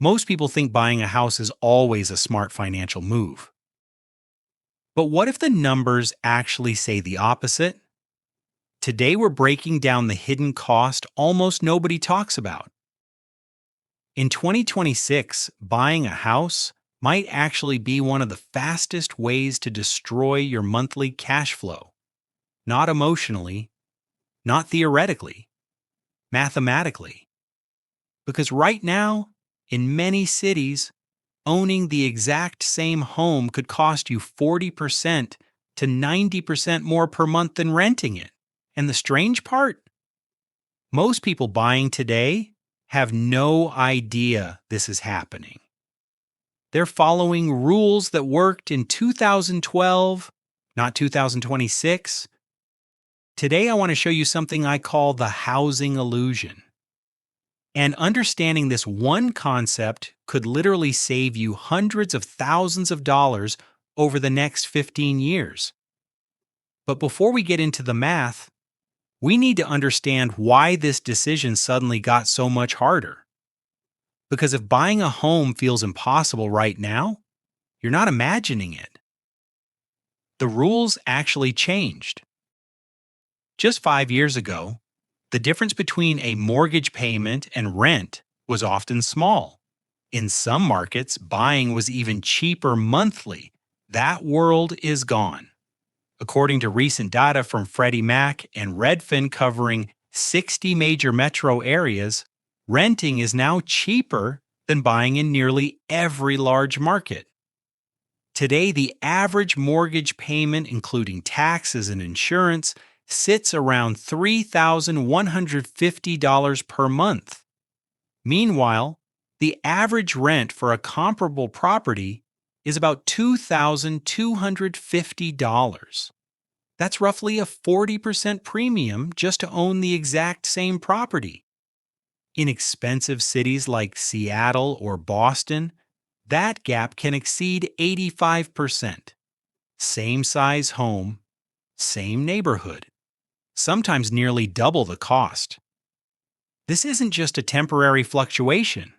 Most people think buying a house is always a smart financial move. But what if the numbers actually say the opposite? Today we're breaking down the hidden cost almost nobody talks about. In 2026, buying a house might actually be one of the fastest ways to destroy your monthly cash flow. Not emotionally, not theoretically, mathematically. Because right now, in many cities, owning the exact same home could cost you 40% to 90% more per month than renting it. And the strange part? Most people buying today have no idea this is happening. They're following rules that worked in 2012, not 2026. Today, I want to show you something I call the housing illusion. And understanding this one concept could literally save you hundreds of thousands of dollars over the next 15 years. But before we get into the math, we need to understand why this decision suddenly got so much harder. Because if buying a home feels impossible right now, you're not imagining it. The rules actually changed. Just 5 years ago, the difference between a mortgage payment and rent was often small. In some markets, buying was even cheaper monthly. That world is gone. According to recent data from Freddie Mac and Redfin covering 60 major metro areas, renting is now cheaper than buying in nearly every large market. Today, the average mortgage payment, including taxes and insurance, sits around $3,150 per month. Meanwhile, the average rent for a comparable property is about $2,250. That's roughly a 40% premium just to own the exact same property. In expensive cities like Seattle or Boston, that gap can exceed 85%. Same size home, same neighborhood, sometimes nearly double the cost. This isn't just a temporary fluctuation.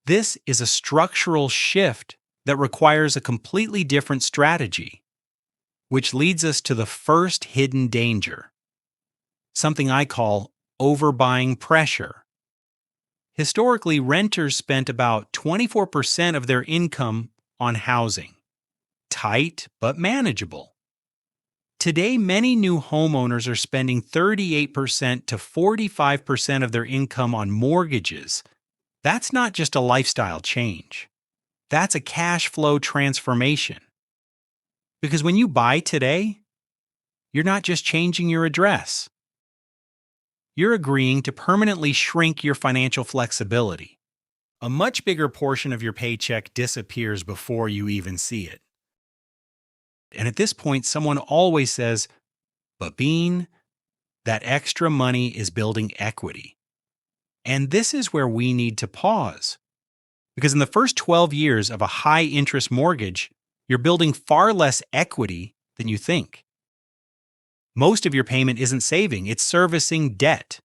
This is a structural shift that requires a completely different strategy, which leads us to the first hidden danger, something I call overbuying pressure. Historically, renters spent about 24% of their income on housing, tight but manageable. Today, many new homeowners are spending 38% to 45% of their income on mortgages. That's not just a lifestyle change. That's a cash flow transformation. Because when you buy today, you're not just changing your address. You're agreeing to permanently shrink your financial flexibility. A much bigger portion of your paycheck disappears before you even see it. And at this point, someone always says, "But Bean, that extra money is building equity." And this is where we need to pause. Because in the first 12 years of a high-interest mortgage, you're building far less equity than you think. Most of your payment isn't saving, it's servicing debt.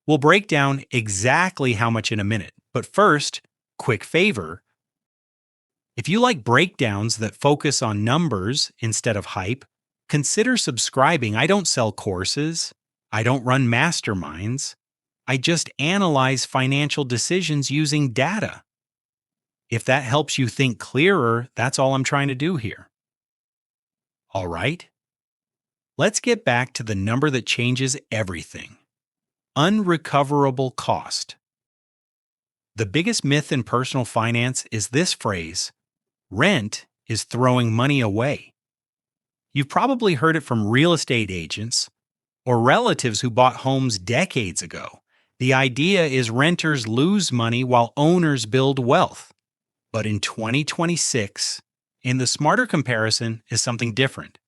We'll break down exactly how much in a minute, but first, quick favor. If you like breakdowns that focus on numbers instead of hype, consider subscribing. I don't sell courses. I don't run masterminds. I just analyze financial decisions using data. If that helps you think clearer, that's all I'm trying to do here. All right. Let's get back to the number that changes everything. Unrecoverable cost. The biggest myth in personal finance is this phrase: rent is throwing money away. You've probably heard it from real estate agents or relatives who bought homes decades ago. The idea is renters lose money while owners build wealth. But in 2026, the smarter comparison is something different.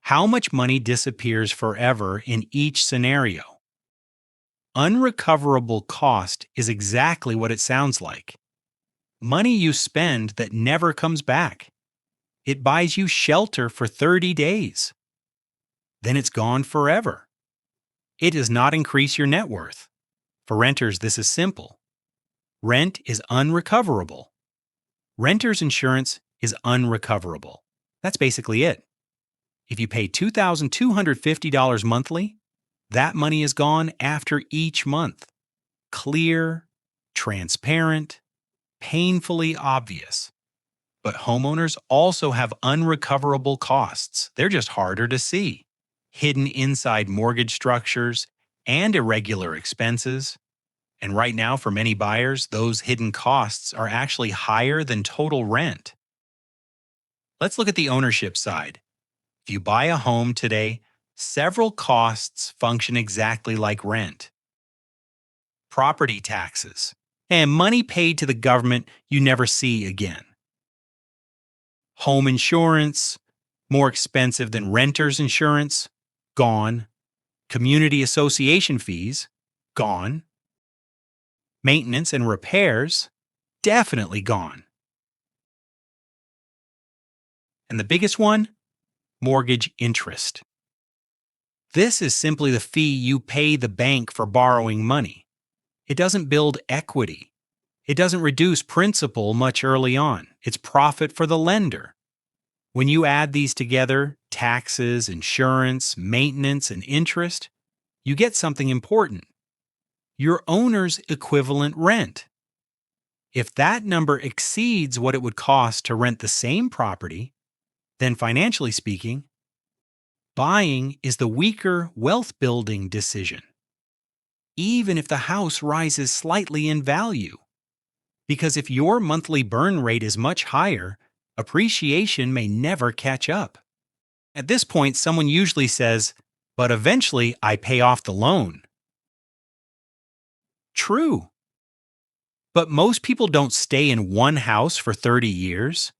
How much money disappears forever in each scenario? Unrecoverable cost is exactly what it sounds like. Money you spend that never comes back. It buys you shelter for 30 days. Then it's gone forever. It does not increase your net worth. For renters, this is simple. Rent is unrecoverable. Renter's insurance is unrecoverable. That's basically it. If you pay $2,250 monthly, that money is gone after each month. Clear, transparent, painfully obvious. But homeowners also have unrecoverable costs. They're just harder to see. Hidden inside mortgage structures and irregular expenses. And right now, for many buyers, those hidden costs are actually higher than total rent. Let's look at the ownership side. If you buy a home today, several costs function exactly like rent. Property taxes, and money paid to the government you never see again. Home insurance, more expensive than renter's insurance, gone. Community association fees, gone. Maintenance and repairs, definitely gone. And the biggest one, mortgage interest. This is simply the fee you pay the bank for borrowing money. It doesn't build equity. It doesn't reduce principal much early on. It's profit for the lender. When you add these together, taxes, insurance, maintenance, and interest, you get something important. Your owner's equivalent rent. If that number exceeds what it would cost to rent the same property, then financially speaking, buying is the weaker wealth-building decision, even if the house rises slightly in value. Because if your monthly burn rate is much higher, appreciation may never catch up. At this point, someone usually says, "But eventually I pay off the loan." True. But most people don't stay in one house for 30 years.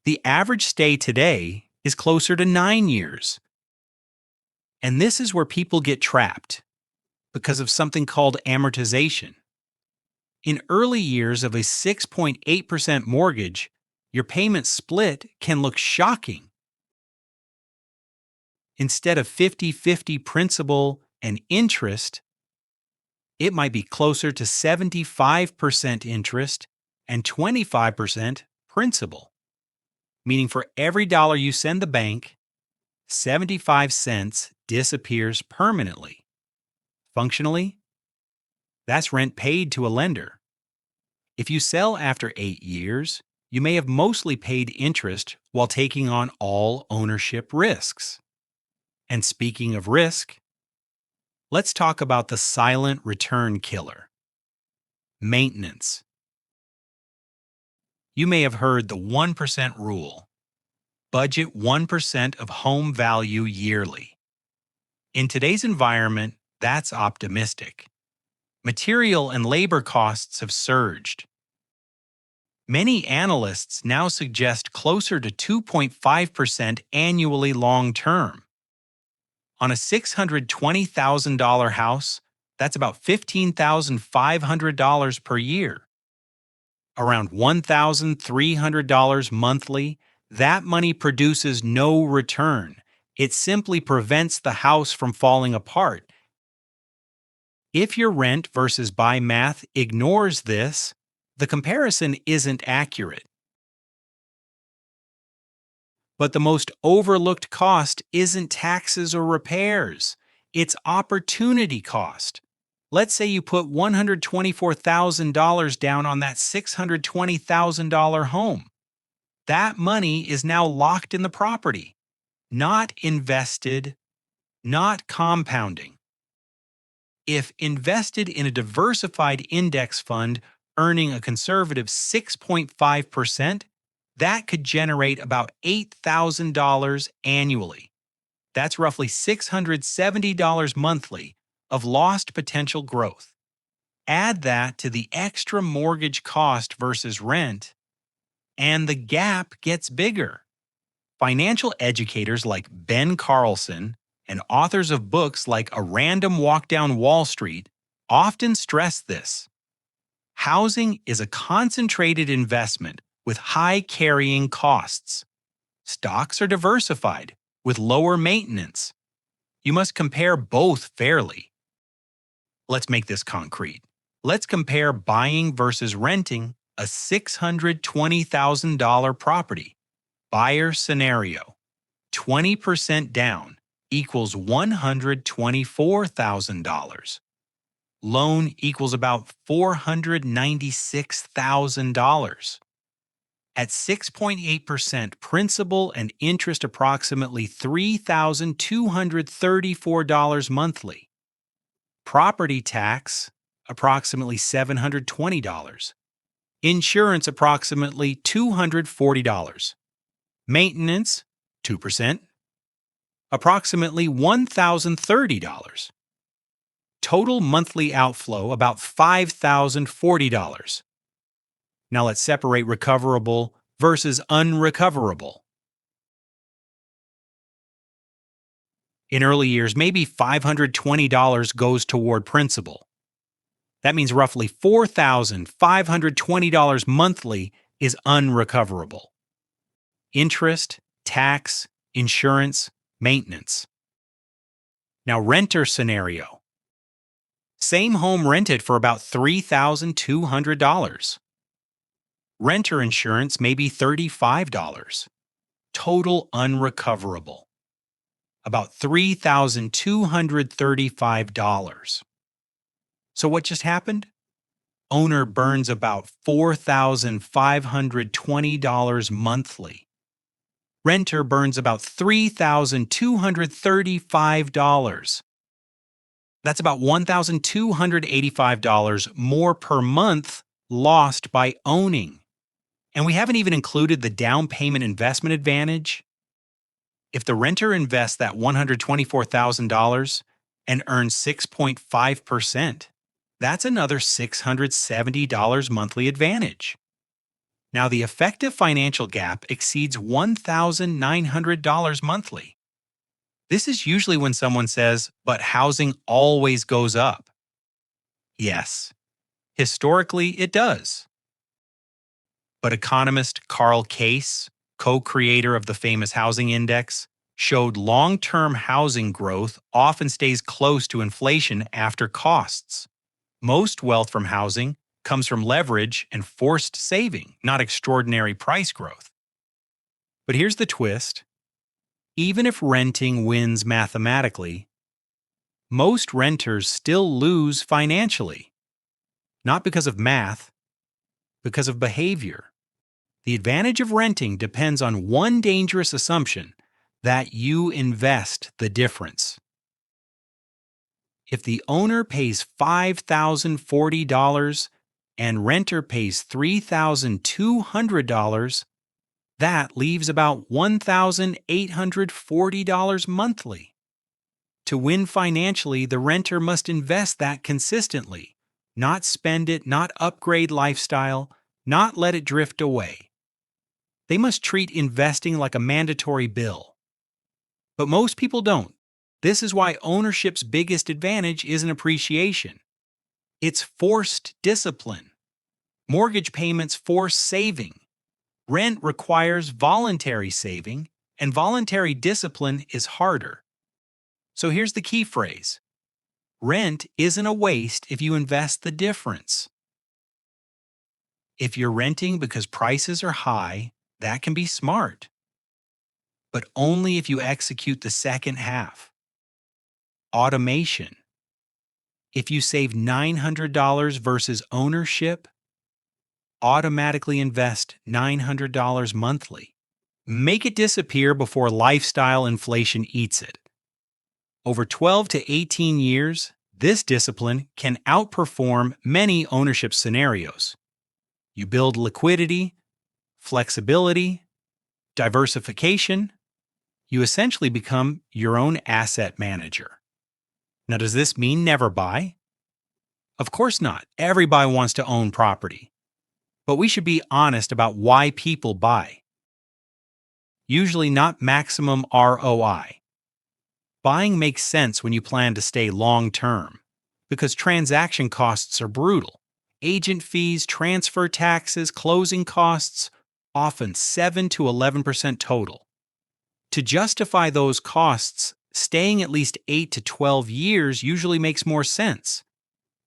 The average stay today is closer to 9 years. And this is where people get trapped because of something called amortization. In early years of a 6.8% mortgage, your payment split can look shocking. Instead of 50-50 principal and interest, it might be closer to 75% interest and 25% principal. Meaning for every dollar you send the bank, 75 cents disappears permanently. Functionally, that's rent paid to a lender. If you sell after 8 years, you may have mostly paid interest while taking on all ownership risks. And speaking of risk, let's talk about the silent return killer. Maintenance. You may have heard the 1% rule. Budget 1% of home value yearly. In today's environment, that's optimistic. Material and labor costs have surged. Many analysts now suggest closer to 2.5% annually long term. On a $620,000 house, that's about $15,500 per year. Around $1,300 monthly, that money produces no return. It simply prevents the house from falling apart. If your rent versus buy math ignores this, the comparison isn't accurate. But the most overlooked cost isn't taxes or repairs. It's opportunity cost. Let's say you put $124,000 down on that $620,000 home. That money is now locked in the property, not invested, not compounding. If invested in a diversified index fund earning a conservative 6.5%, that could generate about $8,000 annually. That's roughly $670 monthly of lost potential growth. Add that to the extra mortgage cost versus rent, and the gap gets bigger. Financial educators like Ben Carlson and authors of books like A Random Walk Down Wall Street often stress this. Housing is a concentrated investment with high carrying costs. Stocks are diversified with lower maintenance. You must compare both fairly. Let's make this concrete. Let's compare buying versus renting a $620,000 property. Buyer scenario: 20% down equals $124,000. Loan equals about $496,000. At 6.8%, principal and interest approximately $3,234 monthly. Property tax approximately $720. Insurance approximately $240. Maintenance 2%, approximately $1,030. Total monthly outflow about $5,040. Now let's separate recoverable versus unrecoverable. In early years, maybe $520 goes toward principal. That means roughly $4,520 monthly is unrecoverable. Interest, tax, insurance, maintenance. Now, renter scenario. Same home rented for about $3,200. Renter insurance may be $35. Total unrecoverable, about $3,235. So what just happened? Owner burns about $4,520 monthly. Renter burns about $3,235. That's about $1,285 more per month lost by owning. And we haven't even included the down payment investment advantage. If the renter invests that $124,000 and earns 6.5%, that's another $670 monthly advantage. Now, the effective financial gap exceeds $1,900 monthly. This is usually when someone says, but housing always goes up. Yes, historically it does. But economist Carl Case, co-creator of the famous housing index, showed long-term housing growth often stays close to inflation after costs. Most wealth from housing comes from leverage and forced saving, not extraordinary price growth. But here's the twist. Even if renting wins mathematically, most renters still lose financially. Not because of math, because of behavior. The advantage of renting depends on one dangerous assumption, that you invest the difference. If the owner pays $5,040 and renter pays $3,200, that leaves about $1,840 monthly. To win financially, the renter must invest that consistently, not spend it, not upgrade lifestyle, not let it drift away. They must treat investing like a mandatory bill. But most people don't. This is why ownership's biggest advantage isn't appreciation. It's forced discipline. Mortgage payments force saving. Rent requires voluntary saving, and voluntary discipline is harder. So here's the key phrase. Rent isn't a waste if you invest the difference. If you're renting because prices are high, that can be smart. But only if you execute the second half. Automation. If you save $900 versus ownership, automatically invest $900 monthly. Make it disappear before lifestyle inflation eats it. Over 12 to 18 years, this discipline can outperform many ownership scenarios. You build liquidity, flexibility, diversification. You essentially become your own asset manager. Now, does this mean never buy? Of course not. Everybody wants to own property. But we should be honest about why people buy. Usually not maximum ROI. Buying makes sense when you plan to stay long-term, because transaction costs are brutal. Agent fees, transfer taxes, closing costs, often 7 to 11% total. To justify those costs, staying at least 8 to 12 years usually makes more sense.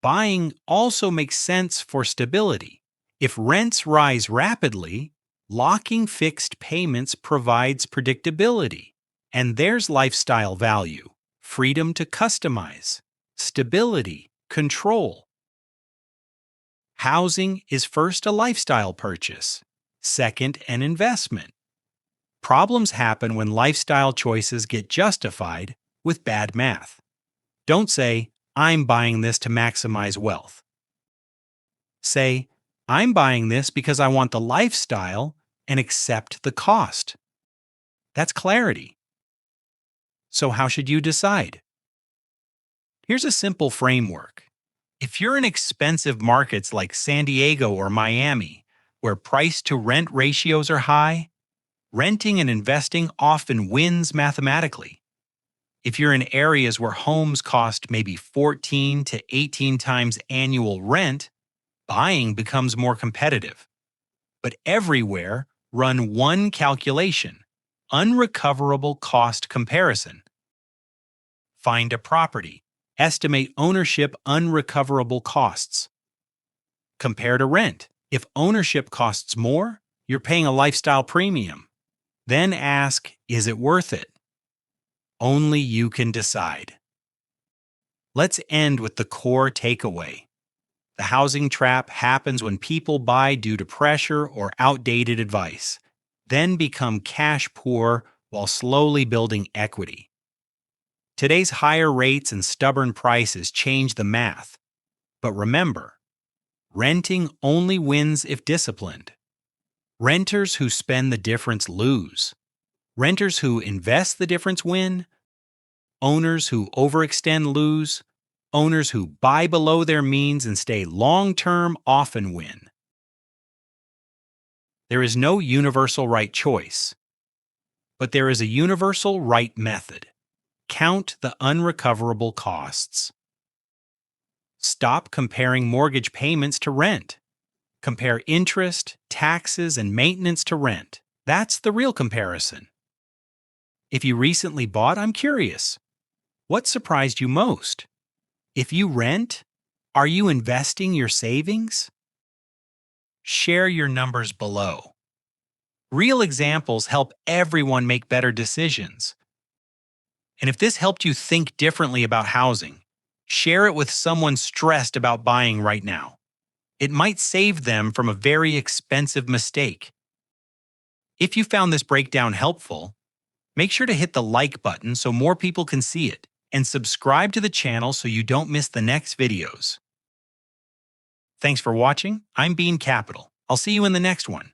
Buying also makes sense for stability. If rents rise rapidly, locking fixed payments provides predictability. And there's lifestyle value, freedom to customize, stability, control. Housing is first a lifestyle purchase, second, an investment. Problems happen when lifestyle choices get justified with bad math. Don't say, I'm buying this to maximize wealth. Say, I'm buying this because I want the lifestyle and accept the cost. That's clarity. So, how should you decide? Here's a simple framework. If you're in expensive markets like San Diego or Miami, where price to rent ratios are high, renting and investing often wins mathematically. If you're in areas where homes cost maybe 14 to 18 times annual rent, buying becomes more competitive. But everywhere, run one calculation: unrecoverable cost comparison. Find a property. Estimate ownership unrecoverable costs. Compare to rent. If ownership costs more, you're paying a lifestyle premium. Then ask, is it worth it? Only you can decide. Let's end with the core takeaway. The housing trap happens when people buy due to pressure or outdated advice, then become cash poor while slowly building equity. Today's higher rates and stubborn prices change the math. But remember, renting only wins if disciplined. Renters who spend the difference lose. Renters who invest the difference win. Owners who overextend lose. Owners who buy below their means and stay long-term often win. There is no universal right choice, but there is a universal right method. Count the unrecoverable costs. Stop comparing mortgage payments to rent. Compare interest, taxes, and maintenance to rent. That's the real comparison. If you recently bought, I'm curious. What surprised you most? If you rent, are you investing your savings? Share your numbers below. Real examples help everyone make better decisions. And if this helped you think differently about housing, share it with someone stressed about buying right now. It might save them from a very expensive mistake. If you found this breakdown helpful, make sure to hit the like button so more people can see it, and subscribe to the channel so you don't miss the next videos. Thanks for watching. I'm Bean Capital. I'll see you in the next one.